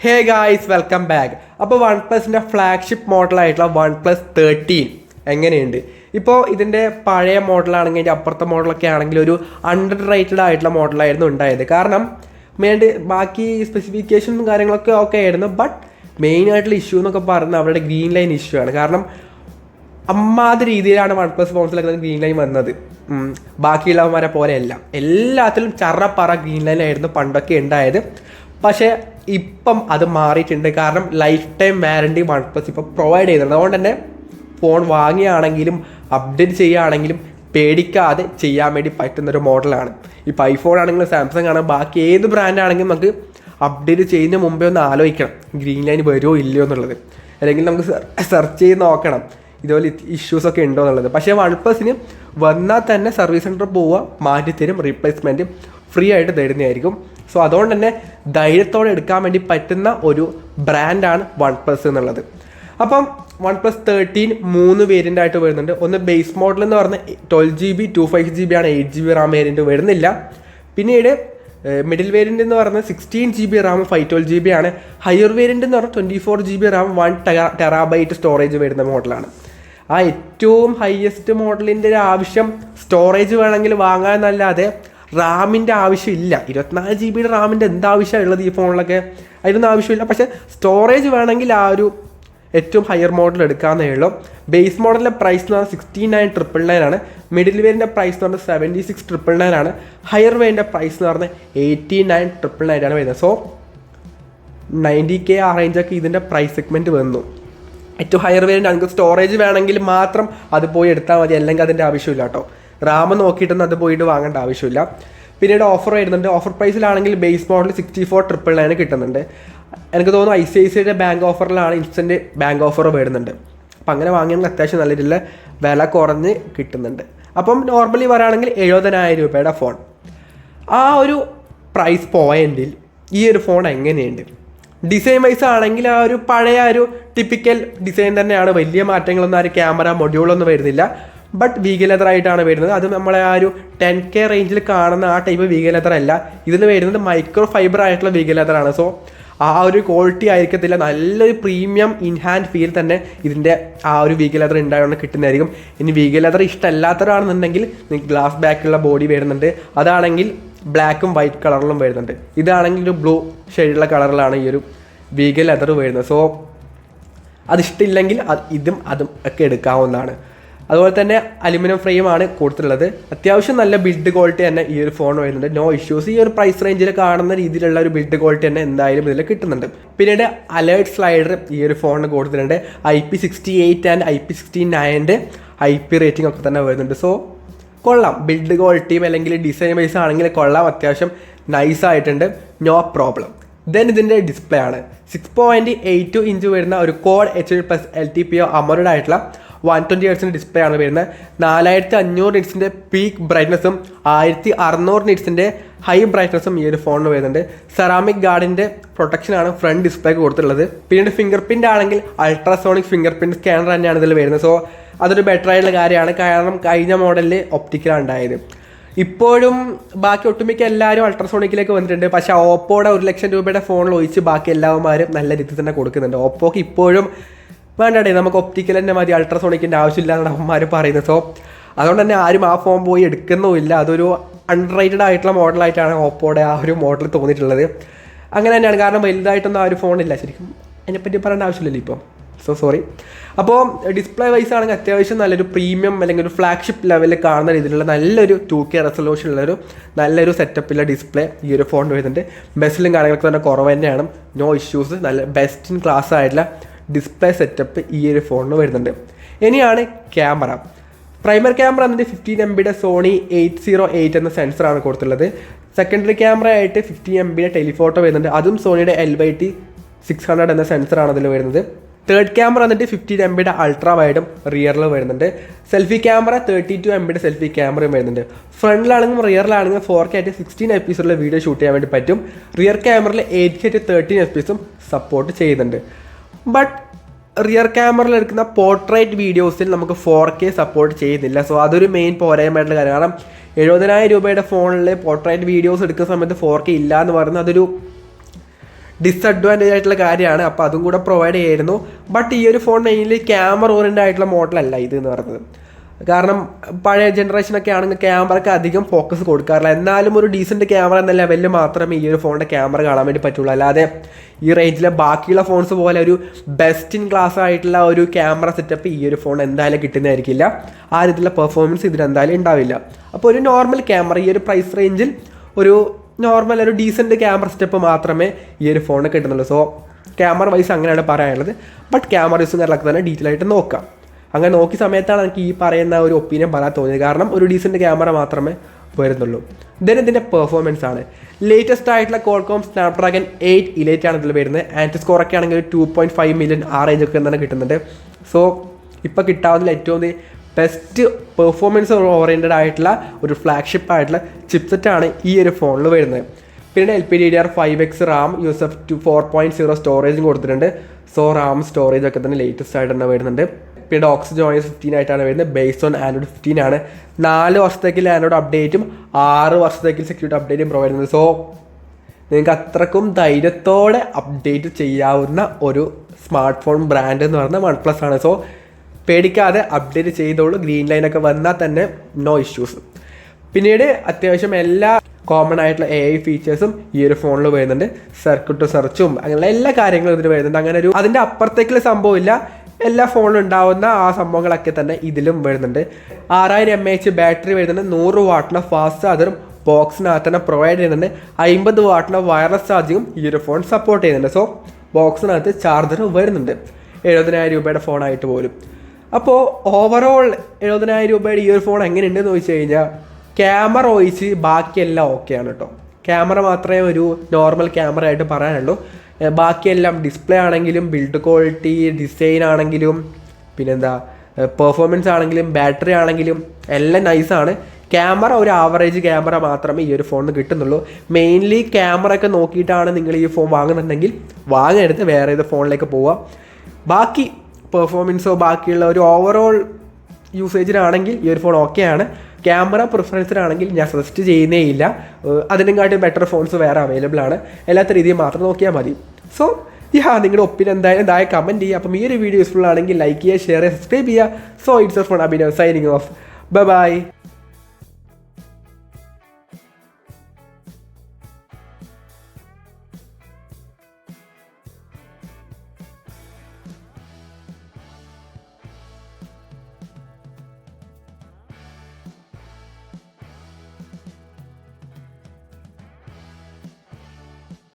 Hey guys welcome back. അപ്പോൾ one പ്ലസിൻ്റെ flagship മോഡലായിട്ടുള്ള one plus 13 എങ്ങനെയുണ്ട്? ഇപ്പോൾ ഇതിൻ്റെ പഴയ മോഡലാണെങ്കിൽ അതിൻ്റെ അപ്പുറത്തെ മോഡലൊക്കെ ആണെങ്കിൽ ഒരു അണ്ടർ റേറ്റഡ് ആയിട്ടുള്ള മോഡലായിരുന്നു ഉണ്ടായത്. കാരണം ബാക്കി സ്പെസിഫിക്കേഷനും കാര്യങ്ങളൊക്കെ ഓക്കെ ആയിരുന്നു. ബട്ട് മെയിനായിട്ടുള്ള ഇഷ്യൂ എന്നൊക്കെ പറഞ്ഞാൽ അവരുടെ ഗ്രീൻ ലൈൻ ഇഷ്യൂ ആണ്. കാരണം അമ്മാതി രീതിയിലാണ് വൺ പ്ലസ് ഫോൺസിലൊക്കെ ഗ്രീൻ ലൈൻ വന്നത്. ബാക്കിയുള്ളവന്മാരെ പോലെയല്ല, എല്ലാത്തിലും ചറപ്പറ ഗ്രീൻ ലൈൻ ആയിരുന്നു പണ്ടൊക്കെ ഉണ്ടായത്. പക്ഷേ ഇപ്പം അത് മാറിയിട്ടുണ്ട്. കാരണം life time warranty one plus ഇപ്പോൾ പ്രൊവൈഡ് ചെയ്യുന്നുണ്ട്. അതുകൊണ്ട് തന്നെ ഫോൺ വാങ്ങിയാണെങ്കിലും അപ്ഡേറ്റ് ചെയ്യുകയാണെങ്കിലും പേടിക്കാതെ ചെയ്യാൻ വേണ്ടി പറ്റുന്നൊരു മോഡലാണ്. ഇപ്പോൾ ഐഫോൺ ആണെങ്കിലും സാംസങ് ആണെങ്കിലും ബാക്കി ഏത് ബ്രാൻഡാണെങ്കിലും നമുക്ക് അപ്ഡേറ്റ് ചെയ്യുന്നതിന് മുമ്പേ ഒന്ന് ആലോചിക്കണം ഗ്രീൻ ലൈൻ വരുമോ ഇല്ലയോ എന്നുള്ളത്. അല്ലെങ്കിൽ നമുക്ക് സെർച്ച് ചെയ്ത് നോക്കണം ഇതുപോലെ ഇഷ്യൂസൊക്കെ ഉണ്ടോ എന്നുള്ളത്. പക്ഷേ വൺ പ്ലസിന് വന്നാൽ തന്നെ സർവീസ് സെൻറ്റർ പോവുക, മാറ്റിത്തരും, റീപ്ലേസ്മെൻറ്റ് ഫ്രീ ആയിട്ട് തരുന്നതായിരിക്കും. സോ അതുകൊണ്ട് തന്നെ ധൈര്യത്തോടെ എടുക്കാൻ വേണ്ടി പറ്റുന്ന ഒരു ബ്രാൻഡാണ് വൺ പ്ലസ് എന്നുള്ളത്. അപ്പം വൺ പ്ലസ് 13 3 വേരിയൻ്റ് ആയിട്ട് വരുന്നുണ്ട്. ഒന്ന് ബേസ് മോഡൽ എന്ന് പറഞ്ഞാൽ 12GB 256GB ആണ്, 8GB റാം വേരിയൻറ്റ് വരുന്നില്ല. പിന്നീട് മിഡിൽ വേരിയൻ്റ് എന്ന് പറഞ്ഞാൽ 16GB റാം 512GB ആണ്. ഹയർ വേരിയൻ്റ് എന്ന് പറഞ്ഞാൽ 24GB റാം 1TB സ്റ്റോറേജ് വരുന്ന മോഡലാണ്. ആ ഏറ്റവും ഹയസ്റ്റ് മോഡലിൻ്റെ ഒരു ആവശ്യം സ്റ്റോറേജ് വേണമെങ്കിൽ വാങ്ങാനല്ലാതെ റാമിൻ്റെ ആവശ്യമില്ല. 24GB റാമിൻ്റെ എന്താവശ്യമുള്ളത് ഈ ഫോണിലൊക്കെ? അതിനൊന്നും ആവശ്യമില്ല. പക്ഷേ സ്റ്റോറേജ് വേണമെങ്കിൽ ആ ഒരു ഏറ്റവും ഹയർ മോഡൽ എടുക്കാമെന്നേ ഉള്ളൂ. ബേസ് മോഡലിൻ്റെ പ്രൈസ് എന്ന് പറഞ്ഞാൽ 69,999 ആണ്. മിഡിൽ വേരിയൻ്റെ പ്രൈസ് എന്ന് പറഞ്ഞാൽ 76,999 ആണ്. ഹയർ വേരിയൻ്റെ പ്രൈസ് എന്ന് പറഞ്ഞാൽ 89,999 ആണ് വരുന്നത്. സോ 90K ആ റേഞ്ചൊക്കെ ഇതിൻ്റെ പ്രൈസ് സെഗ്മെൻറ്റ് വന്നു. ഏറ്റവും ഹയർ വേരിയൻ്റ് നിങ്ങൾക്ക് സ്റ്റോറേജ് വേണമെങ്കിൽ മാത്രം അത് പോയി എടുത്താൽ മതി, അല്ലെങ്കിൽ അതിൻ്റെ ആവശ്യമില്ല കേട്ടോ. റാം നോക്കിയിട്ടൊന്നും അത് പോയിട്ട് വാങ്ങേണ്ട ആവശ്യമില്ല. പിന്നീട് ഓഫർ വരുന്നുണ്ട്. ഓഫർ പ്രൈസിലാണെങ്കിൽ ബേസ് മോഡൽ 64,999 കിട്ടുന്നുണ്ട്. എനിക്ക് തോന്നുന്നു ICICIയുടെ ബാങ്ക് ഓഫറിലാണ് ഇൻസ്റ്റൻറ്റ് ബാങ്ക് ഓഫർ വരുന്നുണ്ട്. അപ്പം അങ്ങനെ വാങ്ങിയാൽ അത്യാവശ്യം നല്ല രീതിയിൽ വില കുറഞ്ഞ് കിട്ടുന്നുണ്ട്. അപ്പം നോർമലി പറയുകയാണെങ്കിൽ 70,000 രൂപയുടെ ഫോൺ. ആ ഒരു പ്രൈസ് പോയിന്റിൽ ഈ ഒരു ഫോൺ എങ്ങനെയുണ്ട്? ഡിസൈൻ വൈസ് ആണെങ്കിൽ ആ ഒരു പഴയ ഒരു ടിപ്പിക്കൽ ഡിസൈൻ തന്നെയാണ്. വലിയ മാറ്റങ്ങളൊന്നും ആ ഒരു ക്യാമറ മൊഡ്യൂളൊന്നും വരുന്നില്ല. ബട്ട് വീഗ ലെതർ ആയിട്ടാണ് വരുന്നത്. അത് നമ്മളെ ആ ഒരു 10K റേഞ്ചിൽ കാണുന്ന ആ ടൈപ്പ് വീഗ ലെതർ അല്ല. ഇതിൽ വരുന്നത് മൈക്രോ ഫൈബർ ആയിട്ടുള്ള വീഗ ലെതറാണ്. സോ ആ ഒരു ക്വാളിറ്റി ആയിരിക്കത്തില്ല. നല്ലൊരു പ്രീമിയം ഇൻ ഹാൻഡ് ഫീൽ തന്നെ ഇതിൻ്റെ ആ ഒരു വീഗ ലെതർ ഉണ്ടായതുകൊണ്ട് കിട്ടുന്നതായിരിക്കും. ഇനി വീഗ ലെതർ ഇഷ്ടമല്ലാത്തവരാണെന്നുണ്ടെങ്കിൽ നിങ്ങൾക്ക് ഗ്ലാസ് ബാക്കുള്ള ബോഡി വരുന്നുണ്ട്. അതാണെങ്കിൽ ബ്ലാക്കും വൈറ്റ് കളറിലും വരുന്നുണ്ട്. ഇതാണെങ്കിൽ ഒരു ബ്ലൂ ഷെയ്ഡുള്ള കളറിലാണ് ഈ ഒരു വീഗ ലെതർ വരുന്നത്. സോ അതിഷ്ടമില്ലെങ്കിൽ ഇതും അതും ഒക്കെ എടുക്കാവുന്നതാണ്. അതുപോലെ തന്നെ അലുമിനിയം ഫ്രെയിമാണ് കൊടുത്തിട്ടുള്ളത്. അത്യാവശ്യം നല്ല ബിൽഡ് ക്വാളിറ്റി തന്നെ ഈ ഒരു ഫോൺ വരുന്നുണ്ട്. No issues. ഈ ഒരു പ്രൈസ് റേഞ്ചിൽ കാണുന്ന രീതിയിലുള്ള ഒരു ബിൽഡ് ക്വാളിറ്റി തന്നെ എന്തായാലും ഇതിൽ കിട്ടുന്നുണ്ട്. പിന്നീട് അലേർട്ട് സ്ലൈഡർ ഈ ഒരു ഫോണിന് കൊടുത്തിട്ടുണ്ട്. IP68 and IP69 IP rating ഒക്കെ തന്നെ വരുന്നുണ്ട്. സോ കൊള്ളാം. ബിൽഡ് ക്വാളിറ്റിയും അല്ലെങ്കിൽ ഡിസൈൻ വൈസ് ആണെങ്കിൽ കൊള്ളാം. അത്യാവശ്യം നൈസായിട്ടുണ്ട്. No problem. ദെൻ ഇതിൻ്റെ ഡിസ്പ്ലേ ആണ് 6.82 ഇഞ്ച് വരുന്ന ഒരു Quad HD+ LTPO അമോലെഡ് ആയിട്ടുള്ള 120 Hz ഡിസ്പ്ലേ ആണ് വരുന്നത്. 4500 നിറ്റ്സിൻ്റെ പീക്ക് ബ്രൈറ്റ്നസ്സും 1600 നിറ്റ്സിൻ്റെ ഹൈ ബ്രൈറ്റ്നസ്സും ഈ ഒരു ഫോണിന് വരുന്നുണ്ട്. സെറാമിക് ഗാർഡിൻ്റെ പ്രൊട്ടക്ഷനാണ് ഫ്രണ്ട് ഡിസ്പ്ലേക്ക് കൊടുത്തിട്ടുള്ളത്. പിന്നീട് ഫിംഗർ പ്രിൻ്റ് ആണെങ്കിൽ അൾട്രാസോണിക് ഫിംഗർ പ്രിൻറ്റ് സ്കാനർ തന്നെയാണ് ഇതിൽ വരുന്നത്. സോ അതൊരു ബെറ്റർ ആയിട്ടുള്ള കാര്യമാണ്. കാരണം കഴിഞ്ഞ മോഡലിൽ ഒപ്റ്റിക്കലാണ് ഉണ്ടായത്. ഇപ്പോഴും ബാക്കി ഒട്ടുമിക്ക എല്ലാവരും അൾട്രാസോണിക്കിലേക്ക് വന്നിട്ടുണ്ട്. പക്ഷേ ഓപ്പോയുടെ 1 ലക്ഷം രൂപയുടെ ഫോണിൽ ഒഴിച്ച് ബാക്കി എല്ലാവന്മാരും നല്ല രീതിയിൽ തന്നെ കൊടുക്കുന്നുണ്ട്. ഓപ്പോക്ക് ഇപ്പോഴും വേണ്ടേ, നമുക്ക് ഒപ്റ്റിക്കൽ തന്നെ മതി, അൾട്രാസോണിക്കിൻ്റെ ആവശ്യമില്ല എന്നാണ് അവന്മാർ പറയുന്നത്. സോ അതുകൊണ്ട് തന്നെ ആരും ആ ഫോൺ പോയി എടുക്കുന്നുമില്ല. അതൊരു അണ്ടർ റേറ്റഡ് ആയിട്ടുള്ള മോഡലായിട്ടാണ് ഓപ്പോയുടെ ആ ഒരു മോഡൽ തോന്നിയിട്ടുള്ളത്. അങ്ങനെ തന്നെയാണ്. കാരണം വലുതായിട്ടൊന്നും ആ ഒരു ഫോണില്ല. ശരിക്കും അതിനെപ്പറ്റി പറയേണ്ട ആവശ്യമില്ലല്ലോ ഇപ്പം. So sorry. അപ്പോൾ ഡിസ്പ്ലേ വൈസ് ആണെങ്കിൽ അത്യാവശ്യം നല്ലൊരു പ്രീമിയം അല്ലെങ്കിൽ ഒരു ഫ്ലാഗ്ഷിപ്പ് ലെവലിൽ കാണുന്ന രീതിയിലുള്ള നല്ലൊരു 2K റെസൊല്യൂഷൻ ഉള്ളൊരു നല്ലൊരു സെറ്റപ്പിലെ ഡിസ്പ്ലേ ഈ ഒരു ഫോൺ വരുന്നുണ്ട്. ബെസ്റ്റിലും കാര്യങ്ങളൊക്കെ തന്നെ കുറവ് തന്നെയാണ്. No issues. നല്ല ബെസ്റ്റ് ഇൻ ക്ലാസ് ആയിട്ടുള്ള ഡിസ്പ്ലേ സെറ്റപ്പ് ഈ ഒരു ഫോണിന് വരുന്നുണ്ട്. ഇനിയാണ് ക്യാമറ. പ്രൈമറി ക്യാമറ എന്നിട്ട് 15 MB സോണി 808 എന്ന സെൻസറാണ് കൊടുത്തുള്ളത്. സെക്കൻഡറി ക്യാമറ ആയിട്ട് 50 MB ടെലിഫോട്ടോ വരുന്നുണ്ട്. അതും സോണിയുടെ LYT600 എന്ന സെൻസറാണ് അതിൽ വരുന്നത്. തേർഡ് ക്യാമറ എന്നിട്ട് 15 MB അൾട്രാ വൈഡും റിയറിൽ വരുന്നുണ്ട്. സെൽഫി ക്യാമറ 32 MB സെൽഫി ക്യാമറയും വരുന്നുണ്ട്. ഫ്രണ്ടിലാണെങ്കിലും റിയറിലാണെങ്കിലും 4K ആയിട്ട് 16 FPS വീഡിയോ ഷൂട്ട് ചെയ്യാൻ വേണ്ടി പറ്റും. റിയർ ക്യാമറയിൽ 8K ആയിട്ട് 13 FPS സപ്പോർട്ട് ചെയ്യുന്നുണ്ട്. ബട്ട് റിയർ ക്യാമറയിൽ എടുക്കുന്ന പോർട്രേറ്റ് വീഡിയോസിൽ നമുക്ക് 4K സപ്പോർട്ട് ചെയ്യുന്നില്ല. സോ അതൊരു മെയിൻ പോരായ്മയായിട്ടുള്ള കാര്യം. കാരണം 70,000 രൂപയുടെ ഫോണിൽ പോർട്രേറ്റ് വീഡിയോസ് എടുക്കുന്ന സമയത്ത് 4K ഇല്ല എന്ന് പറയുന്നത് അതൊരു ഡിസഡ്വാൻറ്റേജ് ആയിട്ടുള്ള കാര്യമാണ്. അപ്പോൾ അതും കൂടെ പ്രൊവൈഡ് ചെയ്യായിരുന്നു. ബട്ട് ഈ ഒരു ഫോൺ മെയിൻലി ക്യാമറ ഓറിയൻറ്റഡ് ആയിട്ടുള്ള മോഡലല്ല ഇത് എന്ന് പറയുന്നത്. കാരണം പഴയ ജനറേഷനൊക്കെ ആണെങ്കിൽ ക്യാമറയ്ക്ക് അധികം ഫോക്കസ് കൊടുക്കാറില്ല. എന്നാലും ഒരു ഡീസൻറ്റ് ക്യാമറ എന്ന ലെവലിൽ മാത്രമേ ഈ ഒരു ഫോണിൻ്റെ ക്യാമറ കാണാൻ വേണ്ടി പറ്റുള്ളൂ. അല്ലാതെ ഈ റേഞ്ചിലെ ബാക്കിയുള്ള ഫോൺസ് പോലെ ഒരു ബെസ്റ്റ് ഇൻ ക്ലാസ് ആയിട്ടുള്ള ഒരു ക്യാമറ സെറ്റപ്പ് ഈ ഒരു ഫോൺ എന്തായാലും കിട്ടുന്നതായിരിക്കില്ല. ആ രീതിയിലുള്ള പെർഫോമൻസ് ഇതിന് എന്തായാലും ഉണ്ടാവില്ല. അപ്പോൾ ഒരു നോർമൽ ക്യാമറ ഈ ഒരു പ്രൈസ് റേഞ്ചിൽ ഒരു നോർമൽ ഒരു ഡീസൻറ്റ് ക്യാമറ സെറ്റപ്പ് മാത്രമേ ഈ ഒരു ഫോണിന് കിട്ടുന്നുള്ളൂ. സോ ക്യാമറ വൈസ് അങ്ങനെയാണ് പറയാനുള്ളത്. ബട്ട് ക്യാമറ യൂസും കാര്യങ്ങളൊക്കെ തന്നെ ഡീറ്റെയിൽ ആയിട്ട് നോക്കാം. അങ്ങനെ നോക്കിയ സമയത്താണ് എനിക്ക് ഈ പറയുന്ന ഒരു ഒപ്പീനിയൻ പറയാൻ തോന്നിയത്. കാരണം ഒരു ഡീസൻറ്റ് ക്യാമറ മാത്രമേ വരുന്നുള്ളൂ. ഇതിൻ്റെ പെർഫോമൻസ് ആണ് ലേറ്റസ്റ്റ് ആയിട്ടുള്ള Qualcomm Snapdragon 8 Elite ആണ് ഇതിൽ വരുന്നത്. ആൻറ്റി സ്കോറൊക്കെ ആണെങ്കിൽ 2.5 മില്യൺ ആ റേഞ്ചൊക്കെ തന്നെ കിട്ടുന്നുണ്ട്. സോ ഇപ്പോൾ കിട്ടാവുന്നതിൽ ഏറ്റവും ബെസ്റ്റ് പെർഫോമൻസ് ഓറിയൻറ്റഡ് ആയിട്ടുള്ള ഒരു ഫ്ലാഗ്ഷിപ്പ് ആയിട്ടുള്ള ചിപ്സെറ്റാണ് ഈ ഒരു ഫോണിൽ വരുന്നത്. പിന്നെ LPDDR5X RAM USF 4.0 സ്റ്റോറേജും കൊടുത്തിട്ടുണ്ട്. സോ റാം സ്റ്റോറേജ് ഒക്കെ തന്നെ ലേറ്റസ്റ്റ് ആയിട്ട് തന്നെ വരുന്നുണ്ട്. പിന്നെ ഓക്സിജൻ OS 15 ആയിട്ടാണ് വരുന്നത്. ബേസ്ഡ് ഓൺ ആൻഡ്രോയിഡ് 15 ആണ്. 4 വർഷത്തേക്കുള്ള ആൻഡ്രോയിഡ് അപ്ഡേറ്റും 6 വർഷത്തേക്ക് സെക്യൂരിറ്റി അപ്ഡേറ്റും പ്രൊവൈഡ് ചെയ്യുന്നത്. സോ നിങ്ങൾക്ക് അത്രക്കും ധൈര്യത്തോടെ അപ്ഡേറ്റ് ചെയ്യാവുന്ന ഒരു സ്മാർട്ട് ഫോൺ ബ്രാൻഡ് എന്ന് പറയുന്നത് OnePlus ആണ്. സോ പേടിക്കാതെ അപ്ഡേറ്റ് ചെയ്തോളൂ. ഗ്രീൻ ലൈനൊക്കെ വന്നാൽ തന്നെ നോ ഇഷ്യൂസ്. പിന്നീട് അത്യാവശ്യം എല്ലാ കോമൺ ആയിട്ടുള്ള AI ഫീച്ചേഴ്സും ഈ ഒരു ഫോണിൽ വരുന്നുണ്ട്. സർക്യൂട്ട് സെർച്ചും അങ്ങനെയുള്ള എല്ലാ കാര്യങ്ങളും ഇതിൽ വരുന്നുണ്ട്. അങ്ങനെ ഒരു അതിൻ്റെ അപ്പുറത്തേക്കുള്ള സംഭവമില്ല. എല്ലാ ഫോണിലും ഉണ്ടാവുന്ന ആ സംഭവങ്ങളൊക്കെ തന്നെ ഇതിലും വരുന്നുണ്ട്. 6000 mAh ബാറ്ററി വരുന്നുണ്ട്. 100 വാട്ടിൻ്റെ ഫാസ്റ്റ് ചാർജറും ബോക്സിനകത്ത് തന്നെ പ്രൊവൈഡ് ചെയ്യുന്നുണ്ട്. 50 വാട്ടിൻ്റെ വയർലെസ് ചാർജിങ്ങും ഈ ഒരു ഫോൺ സപ്പോർട്ട് ചെയ്യുന്നുണ്ട്. സോ ബോക്സിനകത്ത് ചാർജർ വരുന്നുണ്ട്. 70,000 രൂപയുടെ ഫോണായിട്ട് പോലും. അപ്പോൾ ഓവറോൾ 70,000 രൂപയുടെ ഈ ഒരു ഫോൺ എങ്ങനെയുണ്ടെന്ന് ചോദിച്ചു കഴിഞ്ഞാൽ ക്യാമറ ഒഴിച്ച് ബാക്കിയെല്ലാം ഓക്കെയാണ് കേട്ടോ. ക്യാമറ മാത്രമേ ഒരു നോർമൽ ക്യാമറ ആയിട്ട് പറയാനുള്ളൂ. ബാക്കിയെല്ലാം ഡിസ്പ്ലേ ആണെങ്കിലും ബിൽഡ് ക്വാളിറ്റി, ഡിസൈൻ ആണെങ്കിലും പിന്നെന്താ പെർഫോമൻസ് ആണെങ്കിലും ബാറ്ററി ആണെങ്കിലും എല്ലാം നൈസാണ്. ക്യാമറ ഒരു ആവറേജ് ക്യാമറ മാത്രമേ ഈ ഒരു ഫോണിന് കിട്ടുന്നുള്ളൂ. മെയിൻലി ക്യാമറ ഒക്കെ നോക്കിയിട്ടാണ് നിങ്ങൾ ഈ ഫോൺ വാങ്ങുന്നുണ്ടെങ്കിൽ വാങ്ങരുത്, വേറെ ഏത് ഫോണിലേക്ക് പോവുക. ബാക്കി പെർഫോമൻസോ ബാക്കിയുള്ള ഒരു ഓവറോൾ യൂസേജിനാണെങ്കിൽ ഈ ഒരു ഫോൺ ഓക്കെയാണ്. ക്യാമറ പ്രിഫറൻസിനാണെങ്കിൽ ഞാൻ സജസ്റ്റ് ചെയ്യുന്നേ ഇല്ല. അതിനെക്കാട്ടും ബെറ്റർ ഫോൺസ് വേറെ അവൈലബിൾ ആണ്. എല്ലാത്ത രീതിയും മാത്രം നോക്കിയാൽ മതി. സോ നിങ്ങളുടെ ഒപ്പീനിയൻ എന്തായാലും താഴെ കമൻറ്റ് ചെയ്യുക. അപ്പം ഈ ഒരു വീഡിയോ യൂസ്ഫുൾ ആണെങ്കിൽ ലൈക്ക് ചെയ്യുക, ഷെയർ ചെയ്യുക, സബ്സ്ക്രൈബ് ചെയ്യുക. So it's phone Abhinav signing off. By.